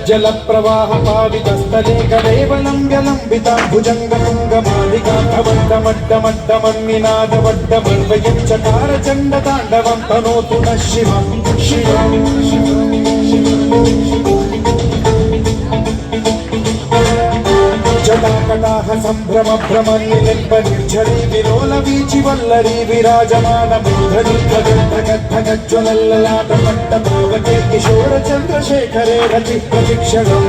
जल प्रवाह पावितस्थले कलेवलं व्यलंबिता भुजंगतुंगमालिकाकवड्डमड्डमड्डमन्निनादवड्डमर्वयं चकार चण्डताण्डवं तनोतु नः शिवं शिवं जटाकटाह संभ्रम भ्रमनिलिम्बनिर्झरी विलोलवीचि वल्लरी विराजमान मूर्धनि धगद्धगद्धगज्ज्वलल्ललाटमट्टभावके किशोर चन्द्रशेखरे रति प्रतीक्षणम्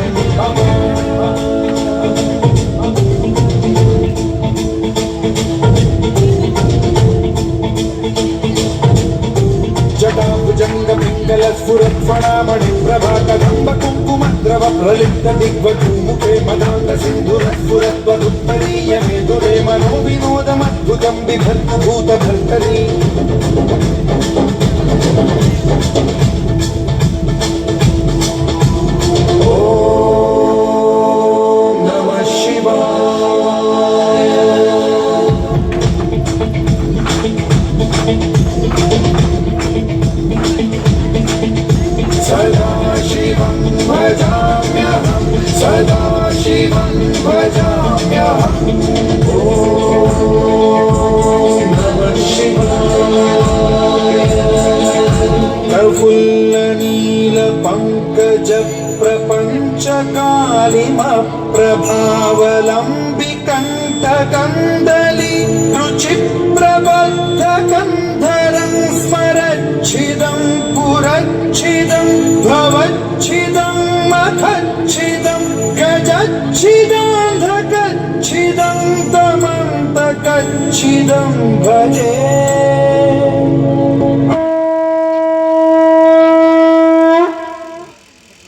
जटाभुजङ्गपिङ्गलस्फुरत्फणामणिप्रभाकदम्ब कुङ्कुमद्रव प्रलिप्त दिग्वधूमुखे मदान्त सिन्धुरस्फुरत्वदुत्तरीय मेदुरे मनो विनोदमद्भुतं बिभर्तु भूतभर्तरी सदा शिवं भजाम्यहं सदा शिवं भजाम्यहं ॐ नमः शिवाय प्रफुल्लनीलपङ्कजप्रपञ्चकालिमप्रभावलम्बिकण्ठकन्दली रुचिप्रबद्धकन्धरं स्मरच्छिदं पुरच्छिदं भवच्छिदं मखच्छिदं गजच्छिदं धकच्छिदं तमन्तकच्छिदं भजे